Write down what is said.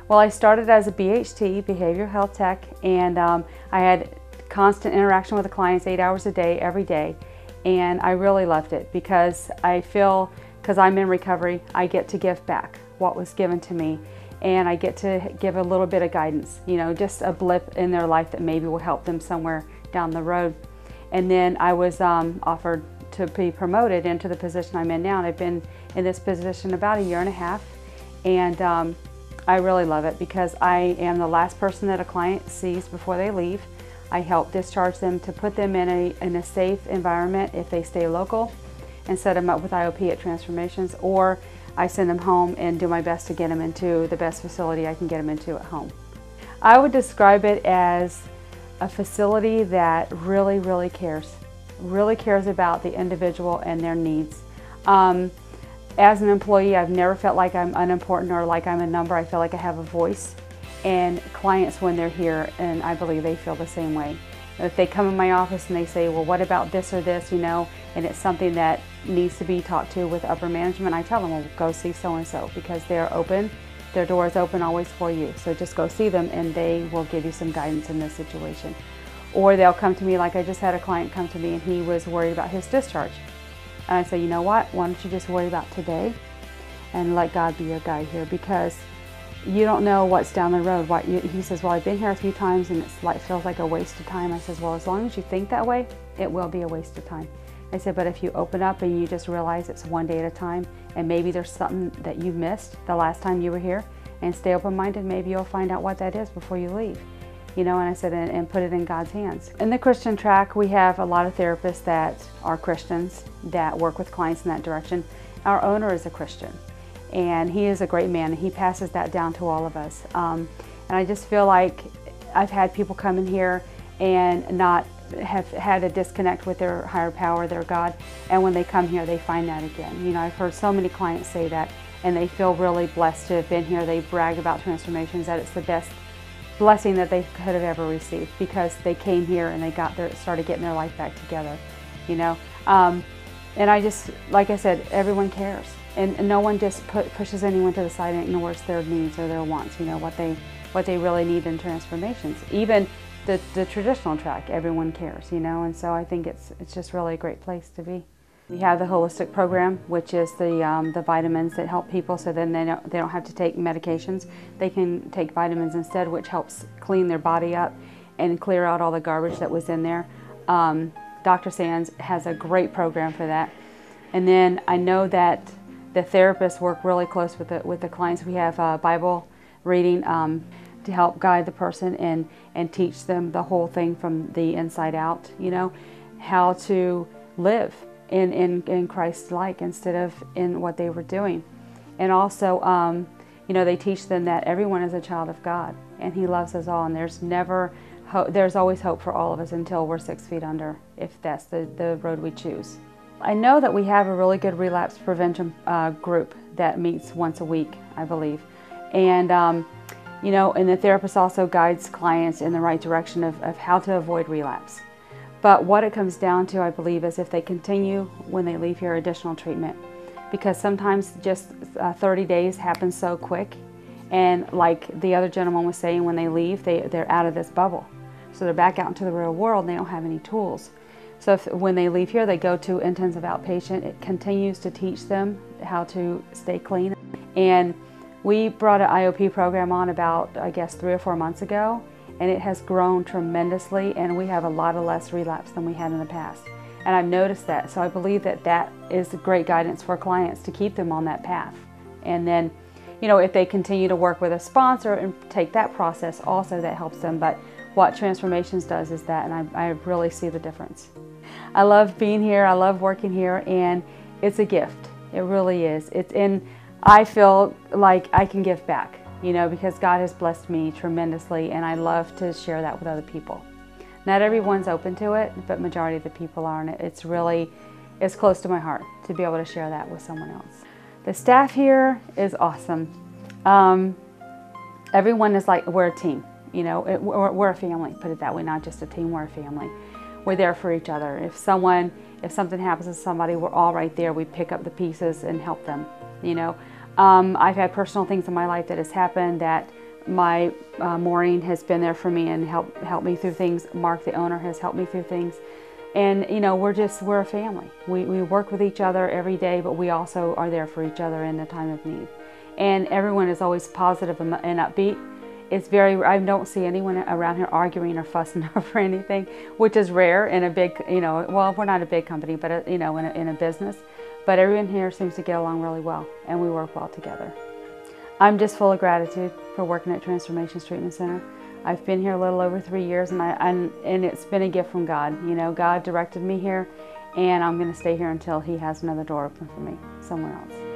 Well, I started as a BHT, Behavioral Health Tech, and I had constant interaction with the clients 8 hours a day, every day. And I really loved it because I feel, because I'm in recovery, I get to give back what was given to me. And I get to give a little bit of guidance, you know, just a blip in their life that maybe will help them somewhere down the road. And then I was offered to be promoted into the position I'm in now. And I've been in this position about 1.5 years. And I really love it because I am the last person that a client sees before they leave. I help discharge them to put them in a safe environment if they stay local and set them up with IOP at Transformations, or I send them home and do my best to get them into the best facility I can get them into at home. I would describe it as a facility that really cares about the individual and their needs. As an employee, I've never felt like I'm unimportant or like I'm a number. I feel like I have a voice. And clients, when they're here, and I believe they feel the same way. If they come in my office and they say, well, what about this or this, you know, and it's something that needs to be talked to with upper management, I tell them, well, go see so-and-so, because they're open, their door is open always for you. So just go see them and they will give you some guidance in this situation. Or they'll come to me, like I just had a client come to me and he was worried about his discharge. And I say, you know what, why don't you just worry about today and let God be your guide here, because you don't know what's down the road. He says, well, I've been here a few times and it feels like a waste of time. I says, well, as long as you think that way, it will be a waste of time. I said, but if you open up and you just realize it's one day at a time, and maybe there's something that you missed the last time you were here, and stay open-minded, maybe you'll find out what that is before you leave. You know, and I said, and put it in God's hands. In the Christian track, we have a lot of therapists that are Christians that work with clients in that direction. Our owner is a Christian, and he is a great man, and he passes that down to all of us. And I just feel like I've had people come in here and not have had a disconnect with their higher power, their God, and when they come here, they find that again. You know, I've heard so many clients say that, and they feel really blessed to have been here. They brag about Transformations, that it's the best blessing that they could have ever received, because they came here and they started getting their life back together, you know. And I just, like I said, everyone cares, and no one just pushes anyone to the side and ignores their needs or their wants, you know, what they really need in Transformations. Even the traditional track, everyone cares, you know, and so I think it's just really a great place to be. We have the holistic program, which is the vitamins that help people, so then they don't have to take medications. They can take vitamins instead, which helps clean their body up and clear out all the garbage that was in there. Dr. Sands has a great program for that. And then I know that the therapists work really close with the clients. We have Bible reading to help guide the person and teach them the whole thing from the inside out, you know, how to live in Christ-like instead of in what they were doing. And also, you know, they teach them that everyone is a child of God and He loves us all, and there's always hope for all of us until we're 6 feet under, if that's the road we choose. I know that we have a really good relapse prevention group that meets once a week, I believe. And you know, and the therapist also guides clients in the right direction of how to avoid relapse. But what it comes down to, I believe, is if they continue when they leave here, additional treatment. Because sometimes just 30 days happens so quick, and like the other gentleman was saying, when they leave, they're out of this bubble. So they're back out into the real world and they don't have any tools. So when they leave here, they go to intensive outpatient. It continues to teach them how to stay clean. And we brought an IOP program on about, I guess, 3 or 4 months ago, and it has grown tremendously, and we have a lot of less relapse than we had in the past. And I've noticed that, so I believe that is great guidance for clients to keep them on that path. And then, you know, if they continue to work with a sponsor and take that process also, that helps them. But what Transformations does is that, and I really see the difference. I love being here, I love working here, and it's a gift. It really is. I feel like I can give back, you know, because God has blessed me tremendously, and I love to share that with other people. Not everyone's open to it, but majority of the people are, and it's close to my heart to be able to share that with someone else. The staff here is awesome. Everyone is like, we're a team, you know, we're a family, put it that way, not just a team, we're a family. We're there for each other. If something happens to somebody, we're all right there. We pick up the pieces and help them, you know. I've had personal things in my life that has happened that, Maureen has been there for me and helped me through things. Mark, the owner, has helped me through things. And you know, we're a family. We work with each other every day, but we also are there for each other in the time of need. And everyone is always positive and upbeat. I don't see anyone around here arguing or fussing over anything, which is rare in a big, well, we're not a big company, but in a business. But everyone here seems to get along really well, and we work well together. I'm just full of gratitude for working at Transformations Treatment Center. I've been here a little over 3 years, and it's been a gift from God. You know, God directed me here, and I'm going to stay here until He has another door open for me somewhere else.